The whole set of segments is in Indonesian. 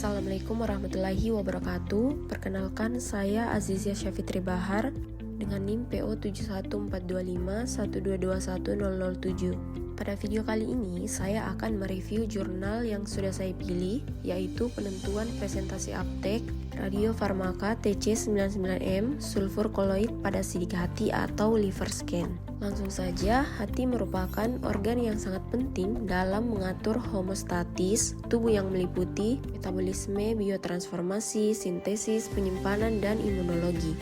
Assalamualaikum warahmatullahi wabarakatuh. Perkenalkan, saya Azizia Syafitri Bahar dengan NIM PO 7142512210007. Pada video kali ini, saya akan mereview jurnal yang sudah saya pilih, yaitu penentuan presentasi aptek radiofarmaka TC99M sulfur koloid pada sidik hati atau liver scan. Langsung saja, hati merupakan organ yang sangat penting dalam mengatur homeostatis tubuh yang meliputi metabolisme, biotransformasi, sintesis, penyimpanan, dan imunologi.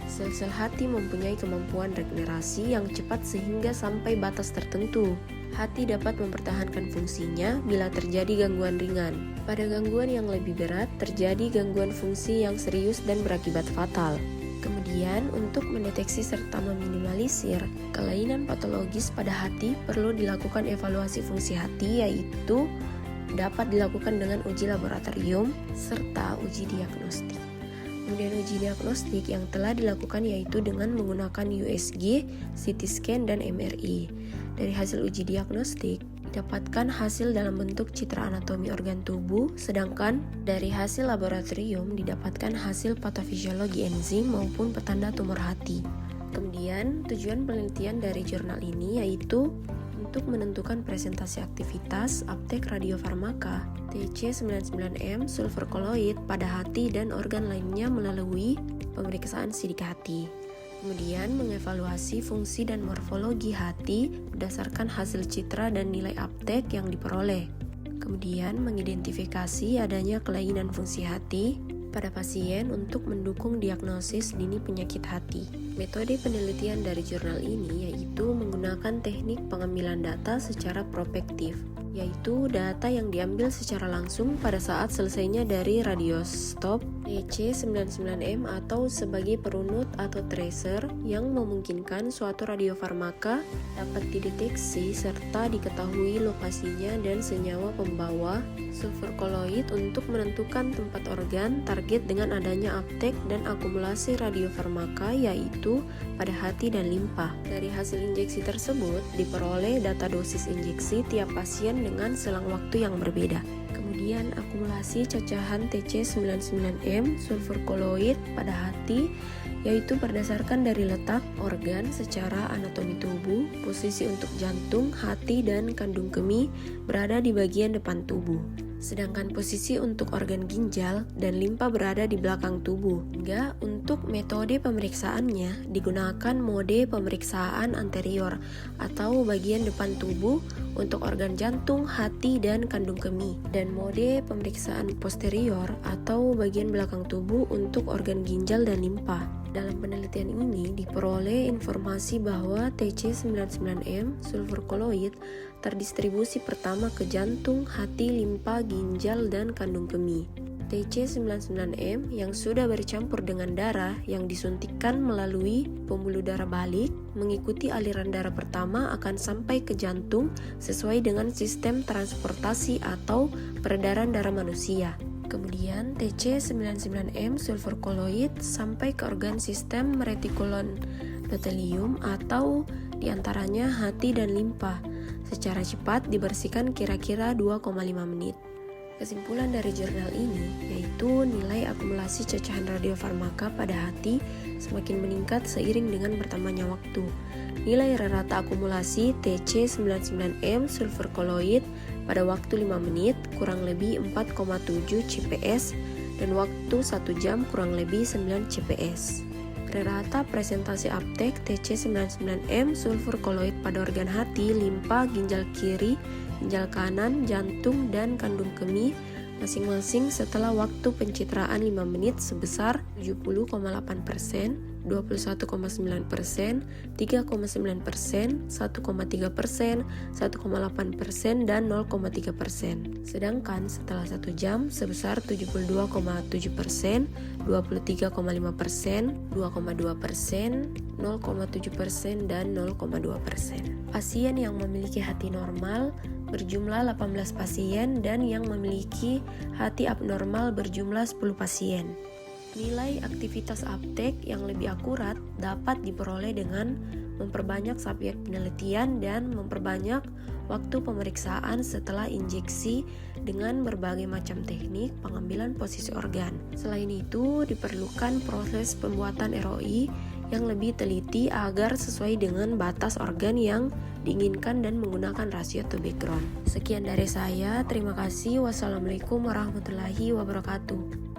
Sel-sel hati mempunyai kemampuan regenerasi yang cepat sehingga sampai batas tertentu. Hati dapat mempertahankan fungsinya bila terjadi gangguan ringan. Pada gangguan yang lebih berat, terjadi gangguan fungsi yang serius dan berakibat fatal. Kemudian, untuk mendeteksi serta meminimalisir kelainan patologis pada hati, perlu dilakukan evaluasi fungsi hati, yaitu dapat dilakukan dengan uji laboratorium serta uji diagnostik. Kemudian uji diagnostik yang telah dilakukan yaitu dengan menggunakan USG, CT scan, dan MRI. Dari hasil uji diagnostik, didapatkan hasil dalam bentuk citra anatomi organ tubuh, sedangkan dari hasil laboratorium didapatkan hasil patofisiologi enzim maupun petanda tumor hati. Kemudian, tujuan penelitian dari jurnal ini yaitu untuk menentukan presentasi aktivitas aptek radiofarmaka TC99M sulfur koloid pada hati dan organ lainnya melalui pemeriksaan sidik hati. Kemudian mengevaluasi fungsi dan morfologi hati berdasarkan hasil citra dan nilai aptek yang diperoleh. Kemudian mengidentifikasi adanya kelainan fungsi hati pada pasien untuk mendukung diagnosis dini penyakit hati. Metode penelitian dari jurnal ini yaitu menggunakan teknik pengambilan data secara prospektif, yaitu data yang diambil secara langsung pada saat selesainya dari radiostop TC99M atau sebagai perunut atau tracer yang memungkinkan suatu radiofarmaka dapat dideteksi serta diketahui lokasinya dan senyawa pembawa sulfur koloid untuk menentukan tempat organ target dengan adanya aptek dan akumulasi radiofarmaka yaitu pada hati dan limpa. Dari hasil injeksi tersebut diperoleh data dosis injeksi tiap pasien dengan selang waktu yang berbeda. Kemudian akumulasi cacahan TC99M sulfur koloid pada hati yaitu berdasarkan dari letak organ secara anatomi tubuh, posisi untuk jantung, hati, dan kandung kemih berada di bagian depan tubuh. Sedangkan posisi untuk organ ginjal dan limpa berada di belakang tubuh. Hingga untuk metode pemeriksaannya digunakan mode pemeriksaan anterior atau bagian depan tubuh untuk organ jantung, hati, dan kandung kemih, dan mode pemeriksaan posterior atau bagian belakang tubuh untuk organ ginjal dan limpa. Dalam penelitian ini diperoleh informasi bahwa TC99M sulfur koloid terdistribusi pertama ke jantung, hati, limpa, ginjal, dan kandung kemih. TC99M yang sudah bercampur dengan darah yang disuntikkan melalui pembuluh darah balik mengikuti aliran darah pertama akan sampai ke jantung sesuai dengan sistem transportasi atau peredaran darah manusia. Kemudian TC99M sulfur koloid sampai ke organ sistem retikulon endotelium atau diantaranya hati dan limpa. Secara cepat dibersihkan kira-kira 2,5 menit. Kesimpulan dari jurnal ini yaitu nilai akumulasi cacahan radiofarmaka pada hati semakin meningkat seiring dengan bertambahnya waktu. Nilai rata akumulasi TC99M sulfur koloid pada waktu 5 menit kurang lebih 4,7 CPS dan waktu 1 jam kurang lebih 9 CPS. Rata presentasi aptek TC99M sulfur koloid pada organ hati, limpa, ginjal kiri, ginjal kanan, jantung, dan kandung kemih masing-masing setelah waktu pencitraan 5 menit sebesar 70,8%, 21,9%, 3,9%, 1,3%, 1,8%, dan 0,3%. Sedangkan setelah 1 jam sebesar 72,7%, 23,5%, 2,2%, 0,7%, dan 0,2%. Pasien yang memiliki hati normal berjumlah 18 pasien dan yang memiliki hati abnormal berjumlah 10 pasien. Nilai aktivitas aptek yang lebih akurat dapat diperoleh dengan memperbanyak subjek penelitian dan memperbanyak waktu pemeriksaan setelah injeksi dengan berbagai macam teknik pengambilan posisi organ. Selain itu, diperlukan proses pembuatan ROI yang lebih teliti agar sesuai dengan batas organ yang diinginkan dan menggunakan rasio to background. Sekian dari saya, terima kasih. Wassalamualaikum warahmatullahi wabarakatuh.